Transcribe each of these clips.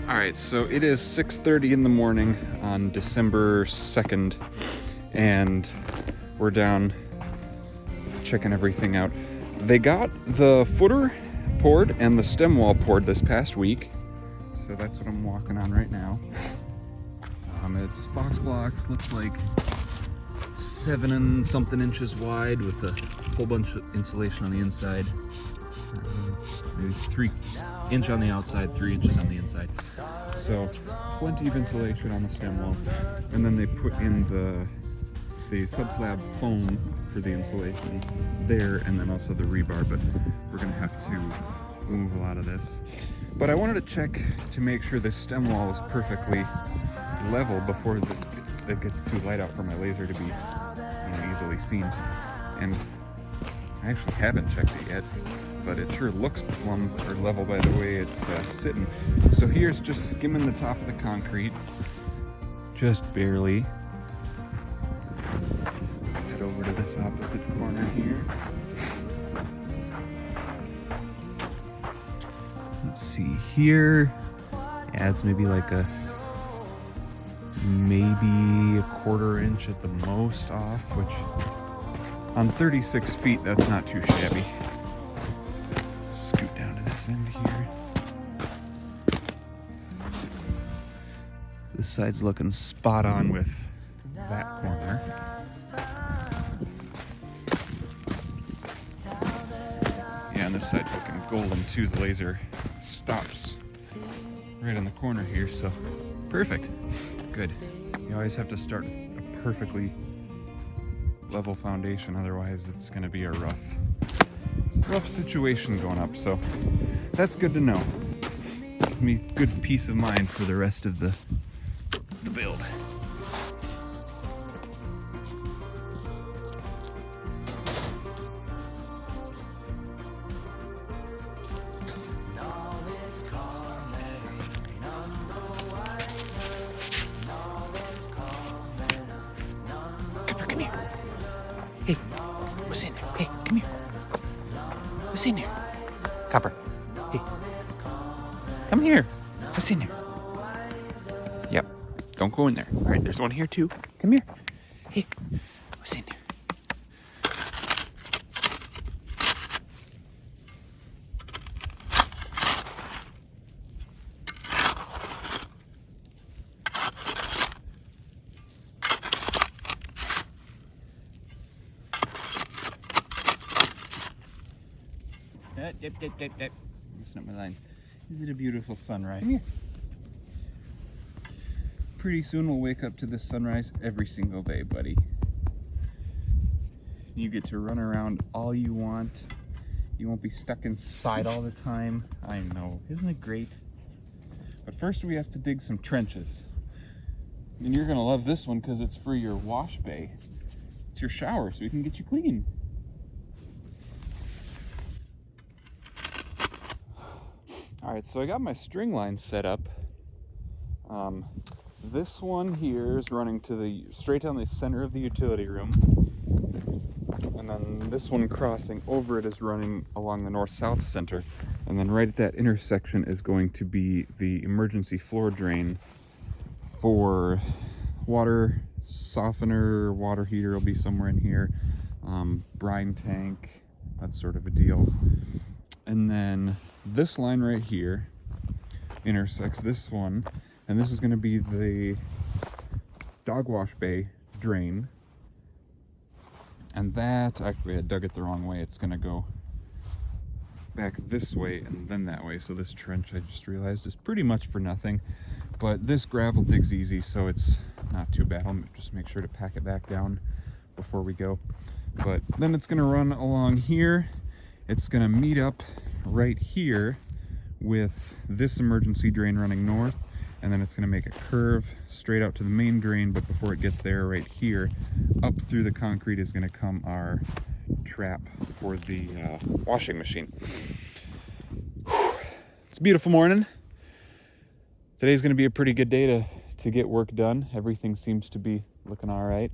All right, so it is 6:30 in the morning on December 2nd, and we're down checking everything out. They got the footer poured and the stem wall poured this past week, so that's what I'm walking on right now. It's Fox blocks, looks like 7 and something inches wide with a whole bunch of insulation on the inside. Maybe 3 inch on the outside, 3 inches on the inside. So plenty of insulation on the stem wall. And then they put in the Sub-Slab foam for the insulation there, and then also the rebar, but we're gonna have to move a lot of this. But I wanted to check to make sure the stem wall is perfectly level before it gets too light out for my laser to be easily seen. And I actually haven't checked it yet, but it sure looks plumb or level by the way it's sitting. So here's just skimming the top of the concrete, just barely. Head over to this opposite corner here. Let's see here. Adds maybe like maybe a 1/4 inch at the most off, which on 36 feet, that's not too shabby. Scoot down to this end here. This side's looking spot on with that corner. Yeah, and this side's looking golden too. The laser stops right in the corner here, so perfect. Good. You always have to start with a perfectly level foundation, otherwise it's going to be a rough situation going up. So that's good to know. Give me good peace of mind for the rest of the build. Come here. Hey, what's in there? Hey, come here. What's in there? Copper. Hey. Come here. What's in there? Yep. Don't go in there. All right, there's one here too. Come here. Hey, what's in there? Listen up my lines. Is it a beautiful sunrise? Come here. Pretty soon we'll wake up to this sunrise every single day, buddy. You get to run around all you want. You won't be stuck inside all the time. I know, isn't it great? But first we have to dig some trenches. And you're gonna love this one because it's for your wash bay. It's your shower, so we can get you clean. All right, so I got my string line set up. This one here is running to straight down the center of the utility room. And then this one crossing over it is running along the north-south center. And then right at that intersection is going to be the emergency floor drain for water softener, water heater will be somewhere in here, brine tank, that sort of a deal. And then this line right here intersects this one, and this is going to be the dog wash bay drain. And that, actually I dug it the wrong way, it's going to go back this way and then that way. So this trench, I just realized, is pretty much for nothing, but this gravel digs easy, so it's not too bad. I'll just make sure to pack it back down before we go. But then it's going to run along here. It's going to meet up right here with this emergency drain running north, and then it's going to make a curve straight out to the main drain. But before it gets there, right here up through the concrete is going to come our trap for the washing machine. It's a beautiful morning. Today's going to be a pretty good day to get work done. Everything seems to be looking all right.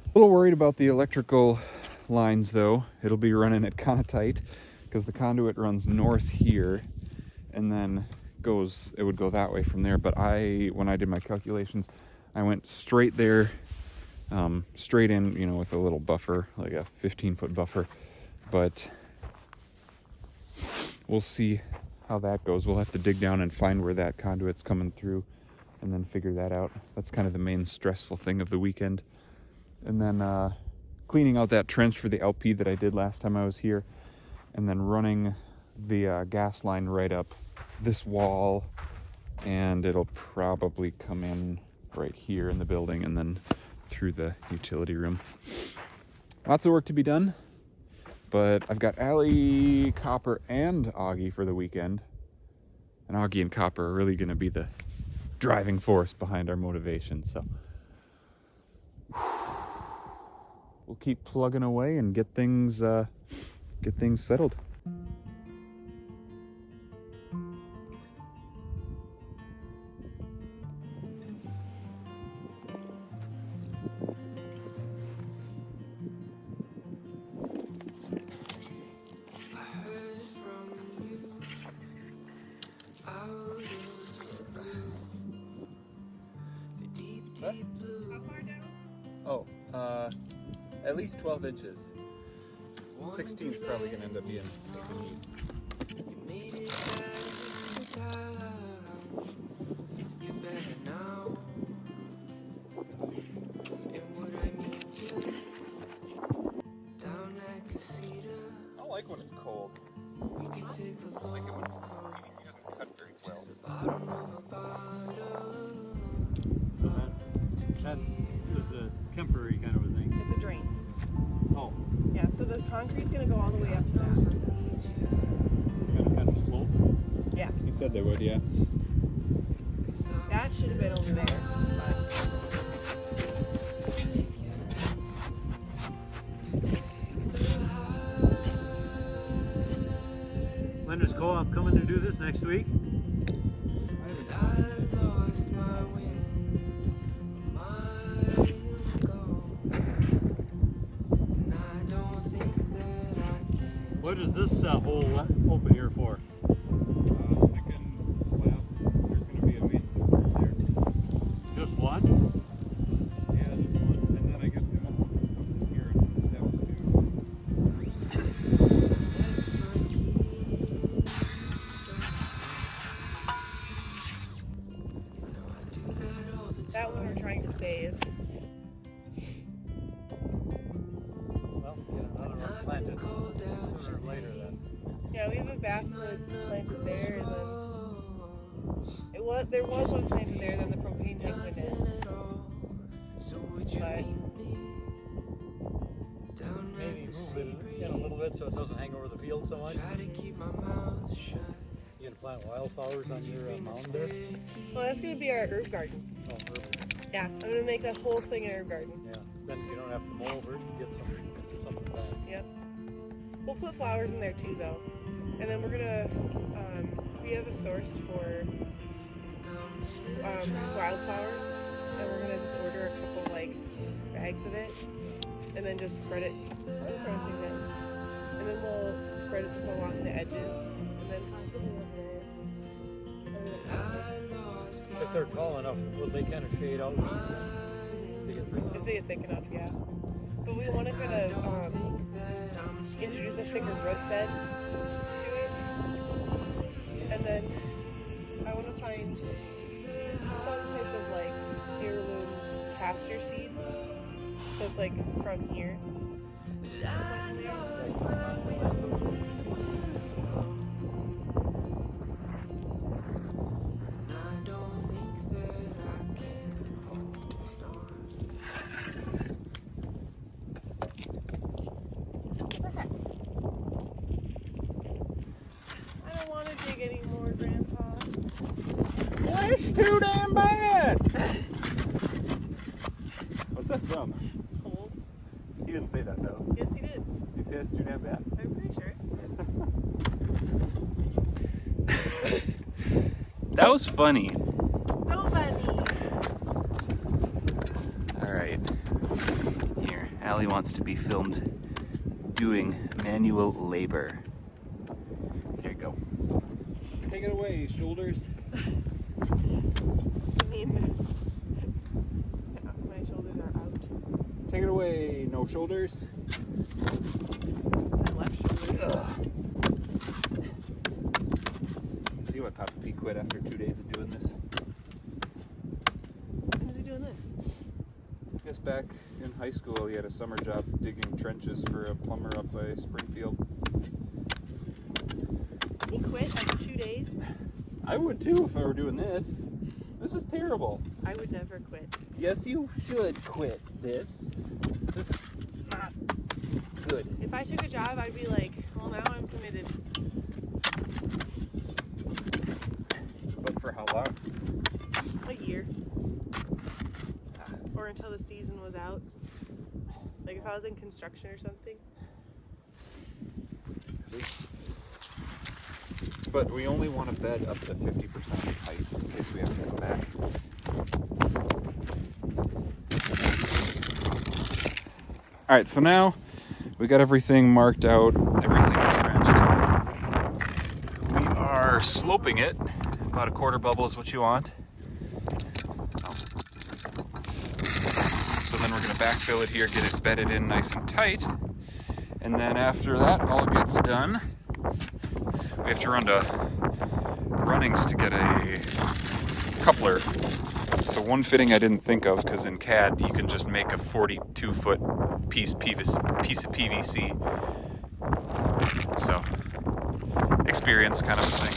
A little worried about the electrical lines though. It'll be running it kind of tight because the conduit runs north here and then it would go that way from there. But when I did my calculations, I went straight there, straight in, you know, with a little buffer, like a 15-foot buffer. But we'll see how that goes. We'll have to dig down and find where that conduit's coming through and then figure that out. That's kind of the main stressful thing of the weekend. And then cleaning out that trench for the LP that I did last time I was here, and then running the gas line right up this wall, and it'll probably come in right here in the building and then through the utility room. Lots of work to be done, but I've got Allie, Copper, and Augie for the weekend. And Augie and Copper are really going to be the driving force behind our motivation, so we'll keep plugging away and get things settled. What? How far down? Oh, at least 12 inches. 16 is probably going to end up being what we need. I don't like when it's cold. I like it when it's cold. PVC doesn't cut very well. That is a temporary kind of a thing. It's a drain. Oh. Yeah, so the concrete's gonna go all the way up to that. It's gonna kind of slope. Yeah. He said they would, yeah. That should have been over there. But When does co-op coming to do this next week? What is this hole open here for? Thinking slab. There's going to be a main support there. Just one? Yeah, just one. And then I guess they must have come in here and step that one we're trying to save. Well, get another one planted sooner or later then. Yeah, we have a basswood planted there, and then there was one planted there, then the propane tank went in. But Maybe move it in a little bit so it doesn't hang over the field so much. You gonna plant wildflowers on your mound there? well, that's gonna be our herb garden. Oh, perfect. Yeah, I'm gonna make that whole thing an herb garden. Yeah. Then you don't have to mow over it. You get something back. Yep. We'll put flowers in there too, though. And then we're gonna, we have a source for wildflowers, and we're gonna just order a couple like bags of it, and then just spread it. And then we'll spread it just along the edges, and then possibly over there. If they're tall enough, will they kind of shade out weeds? If they get thick enough, yeah. But we want to kind of introduce a thicker root bed to it, and then I want to find some type of like heirloom pasture seed. So it's like from here. I don't want to dig anymore, Grandpa. Well, it's too damn bad! What's that from? Holes. He didn't say that, though. Yes, he did. Did he say it's too damn bad? I'm pretty sure. That was funny. So funny. Alright, here, Allie wants to be filmed doing manual labor. Here you go. Take it away. away, shoulders. I mean, yeah, my shoulders are out. Take it away, no shoulders. It's my left shoulder. See what Papa P quit after 2 days of doing this. When is he doing this? I guess back in high school he had a summer job digging trenches for a plumber up by Springfield. He quit after 2 days? I would too if I were doing this. This is terrible. I would never quit. Yes, you should quit this. This is not good. If I took a job, I'd be like, well, now I'm committed. But for how long? A year. Or until the season was out. Like if I was in construction or something. But we only want a bed up to 50% of height in case we have to come back. All right, so now we got everything marked out, everything trenched. We are sloping it. About a quarter bubble is what you want. So then we're gonna backfill it here, get it bedded in nice and tight. And then after that all gets done, we have to run to Runnings to get a coupler. So one fitting I didn't think of, because in CAD you can just make a 42-foot piece of PVC. So, experience kind of a thing.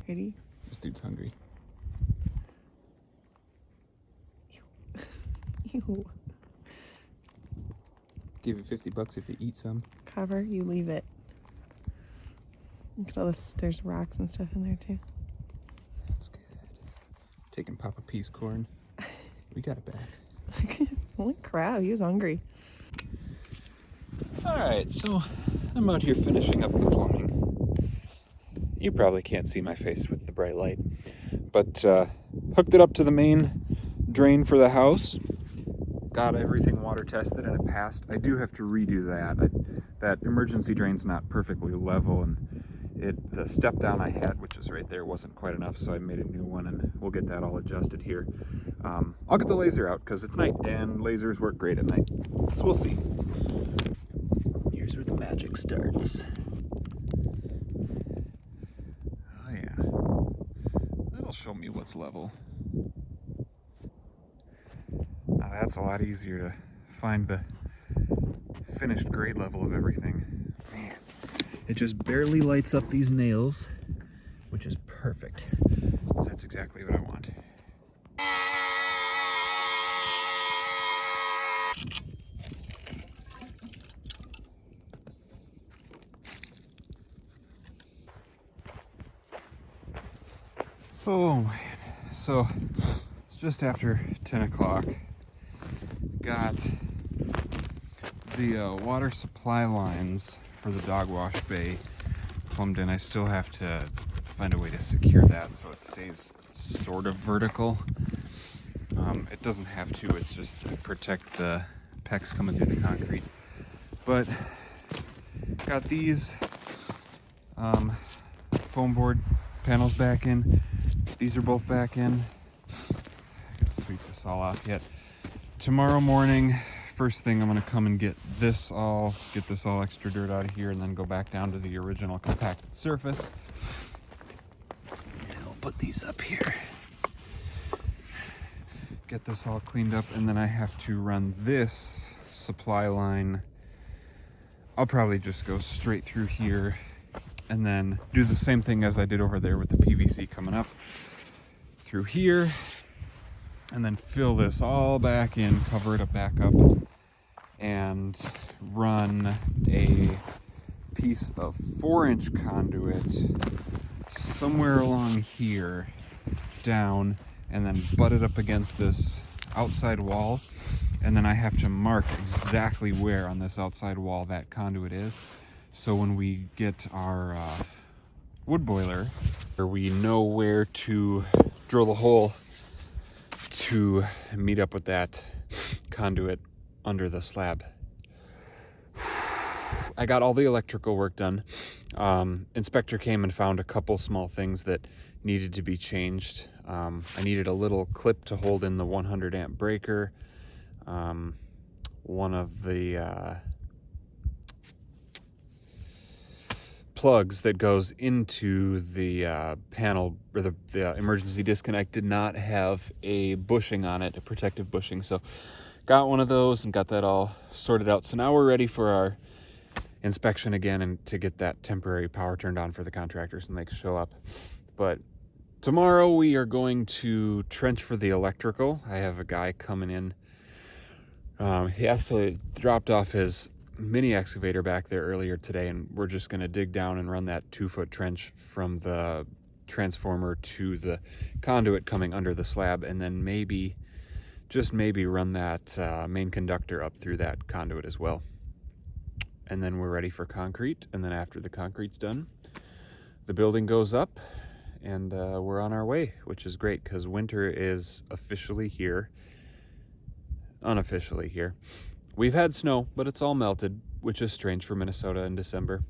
Ready? This dude's hungry. Ew. Give you $50 if you eat some. Cover, you leave it. Look at all this, there's rocks and stuff in there too. That's good. Taking Papa P's corn. We got it back. Holy crap, he was hungry. Alright, so I'm out here finishing up the plumbing. You probably can't see my face with the bright light, but hooked it up to the main drain for the house. Got everything water tested and it passed. I do have to redo that. That emergency drain's not perfectly level, and the step down I had, which is right there, wasn't quite enough, so I made a new one, and we'll get that all adjusted here. I'll get the laser out because it's night and lasers work great at night, so we'll see. Here's where the magic starts. Oh yeah, that'll show me what's level. Now that's a lot easier to find the finished grade level of everything. Man, it just barely lights up these nails, which is perfect. That's exactly what I want. Oh man, so it's just after 10 o'clock. Got the water supply lines for the dog wash bay plumbed in. I still have to find a way to secure that so it stays sort of vertical. It doesn't have to, it's just to protect the pecs coming through the concrete. But got these foam board panels back in. These are both back in. I gotta sweep this all out yet. Tomorrow morning, first thing, I'm gonna come and get this all extra dirt out of here, and then go back down to the original compacted surface. And I'll put these up here. Get this all cleaned up, and then I have to run this supply line. I'll probably just go straight through here and then do the same thing as I did over there with the PVC coming up through here, and then fill this all back in, cover it back up, and run a piece of 4-inch conduit somewhere along here down, and then butt it up against this outside wall, and then I have to mark exactly where on this outside wall that conduit is, so when we get our wood boiler. We know where to drill the hole to meet up with that conduit under the slab. I got all the electrical work done. Inspector came and found a couple small things that needed to be changed. I needed a little clip to hold in the 100 amp breaker. One of the plugs that goes into the panel, or the emergency disconnect, did not have a bushing on it, a protective bushing. So got one of those and got that all sorted out. So now we're ready for our inspection again and to get that temporary power turned on for the contractors and they can show up. But tomorrow we are going to trench for the electrical. I have a guy coming in. He actually dropped off his mini excavator back there earlier today, and we're just going to dig down and run that 2-foot trench from the transformer to the conduit coming under the slab, and then maybe, just maybe, run that main conductor up through that conduit as well. And then we're ready for concrete, and then after the concrete's done, the building goes up, and we're on our way, which is great because winter is officially here. Unofficially here. We've had snow, but it's all melted, which is strange for Minnesota in December.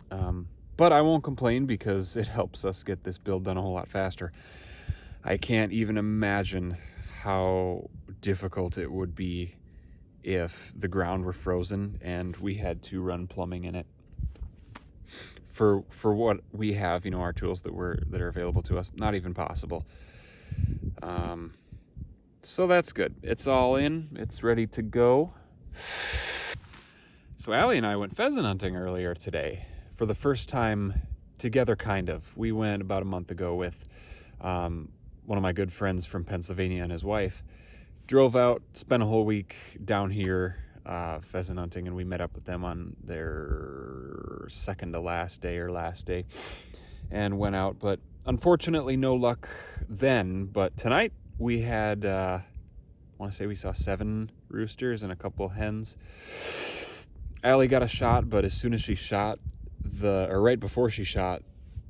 But I won't complain because it helps us get this build done a whole lot faster. I can't even imagine how difficult it would be if the ground were frozen and we had to run plumbing in it. For what we have, you know, our tools that are available to us, not even possible. So that's good. It's all in. It's ready to go. So Allie and I went pheasant hunting earlier today for the first time together, kind of. We went about a month ago with one of my good friends from Pennsylvania and his wife. Drove out, spent a whole week down here pheasant hunting, and we met up with them on their second to last day or last day and went out. But unfortunately, no luck then. But tonight, we had, I want to say we saw 7 roosters and a couple hens. Allie got a shot, but as soon as she shot, right before she shot,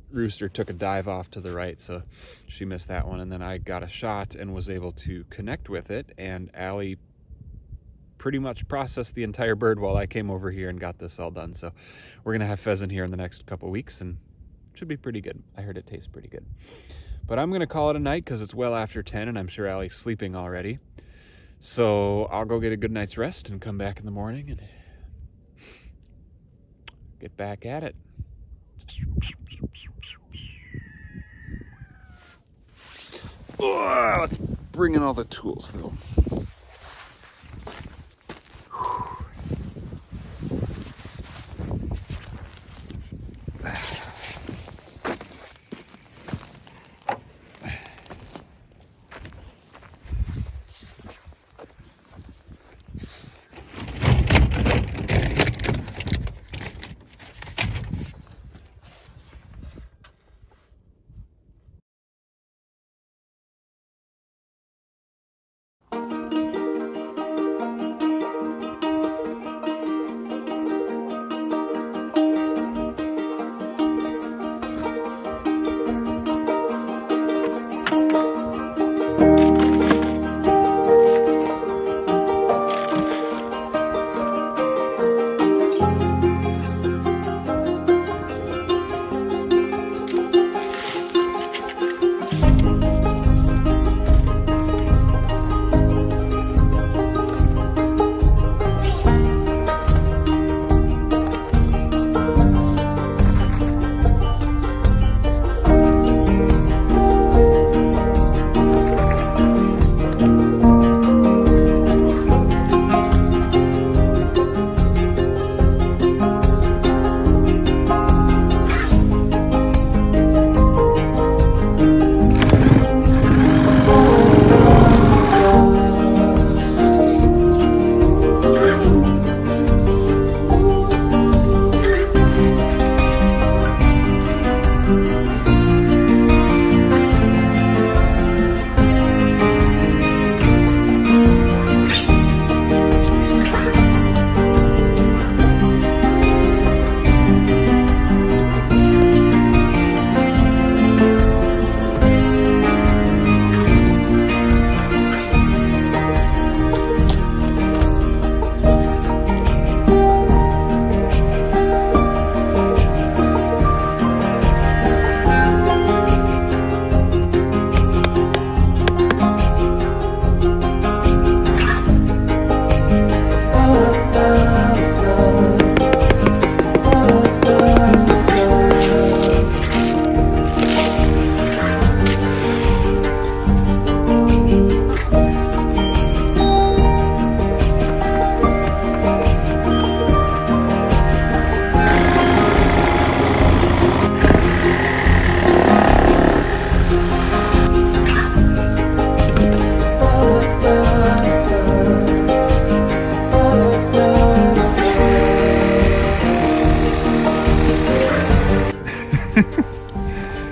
rooster took a dive off to the right, so she missed that one. And then I got a shot and was able to connect with it, and Allie pretty much processed the entire bird while I came over here and got this all done. So we're going to have pheasant here in the next couple weeks, and it should be pretty good. I heard it tastes pretty good. But I'm going to call it a night because it's well after 10 and I'm sure Allie's sleeping already. So I'll go get a good night's rest and come back in the morning and get back at it. Oh, let's bring in all the tools though.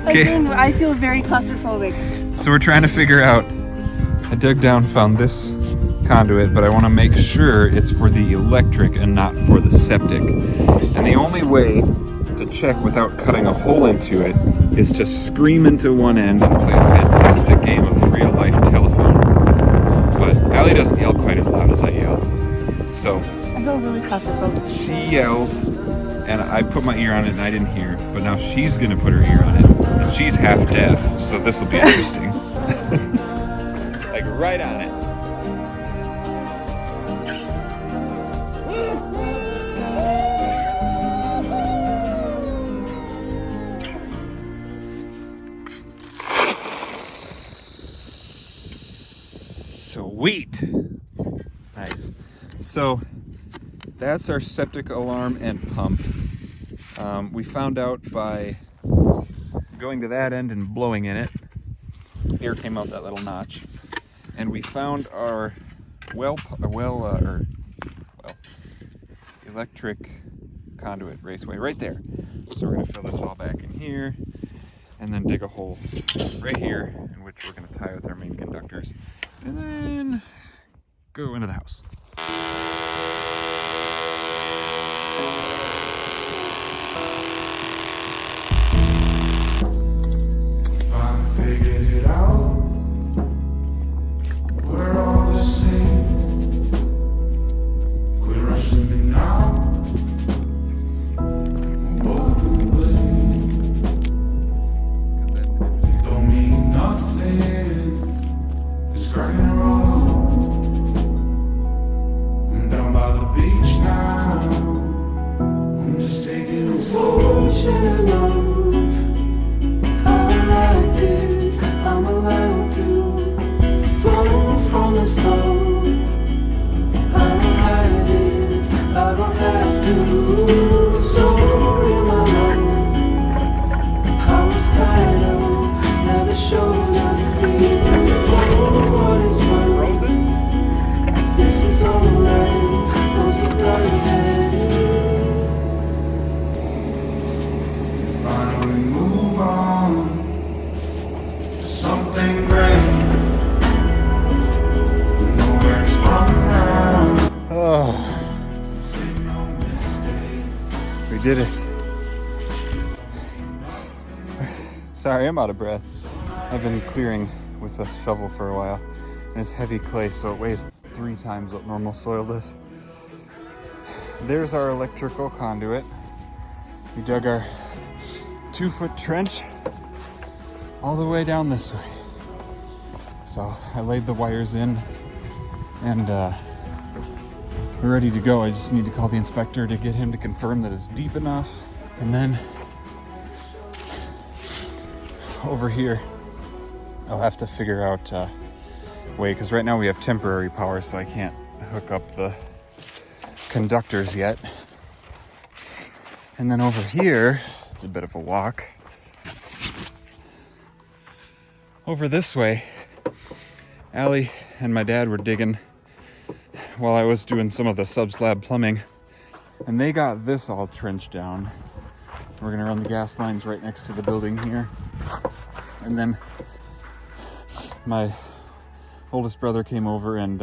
Again, I feel very claustrophobic. So we're trying to figure out, I dug down, found this conduit, but I want to make sure it's for the electric and not for the septic. And the only way to check without cutting a hole into it is to scream into one end and play a fantastic game of real life telephone. But Allie doesn't yell quite as loud as I yell. So I feel really claustrophobic. she yelled and I put my ear on it and I didn't hear, but now she's gonna put her ear on it. And she's half deaf, so this will be interesting. Like right on it. Sweet. Nice. So that's our septic alarm and pump. We found out by going to that end and blowing in it. Air came out that little notch. And we found our electric conduit raceway right there. So we're gonna fill this all back in here and then dig a hole right here in which we're gonna tie with our main conductors and then go into the house. Figured it out. We're all the same. Quit rushing me now. We're both to blame. It don't mean nothing. It's cracking a road. I'm down by the beach now. I'm just taking it slow. I'm allowed to flow from the stone. I don't hide it, I don't have to. So in my life, I was tired of never showing up for what is mine. This is alright, those were dying. Finally move on. Something great. Know where it's from now. Oh, we did it. Sorry, I'm out of breath. I've been clearing with a shovel for a while. And it's heavy clay, so it weighs 3 times what normal soil does. There's our electrical conduit. We dug our 2-foot trench all the way down this way. So I laid the wires in and we're ready to go. I just need to call the inspector to get him to confirm that it's deep enough. And then over here, I'll have to figure out a way, because right now we have temporary power, so I can't hook up the conductors yet. And then over here, it's a bit of a walk. Over this way, Allie and my dad were digging while I was doing some of the sub-slab plumbing, and they got this all trenched down. We're gonna run the gas lines right next to the building here. And then my oldest brother came over and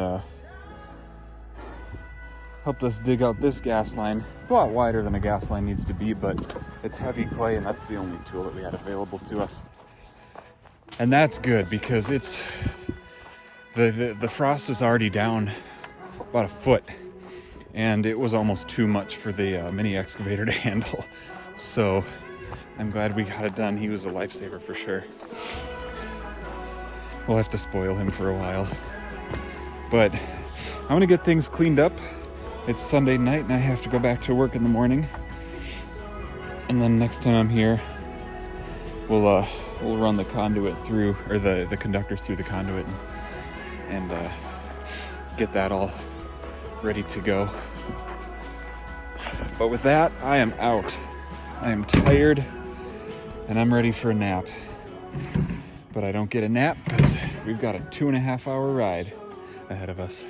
helped us dig out this gas line. It's a lot wider than a gas line needs to be, but it's heavy clay, and that's the only tool that we had available to us. And that's good because it's the frost is already down about a foot, and it was almost too much for the mini excavator to handle. So I'm glad we got it done. He was a lifesaver for sure. We'll have to spoil him for a while, but I'm gonna get things cleaned up. It's Sunday night and I have to go back to work in the morning, and then next time I'm here we'll run the conduit through, or the conductors through the conduit, and get that all ready to go. But with that, I am out. I am tired and I'm ready for a nap. But I don't get a nap because we've got a 2.5-hour ride ahead of us.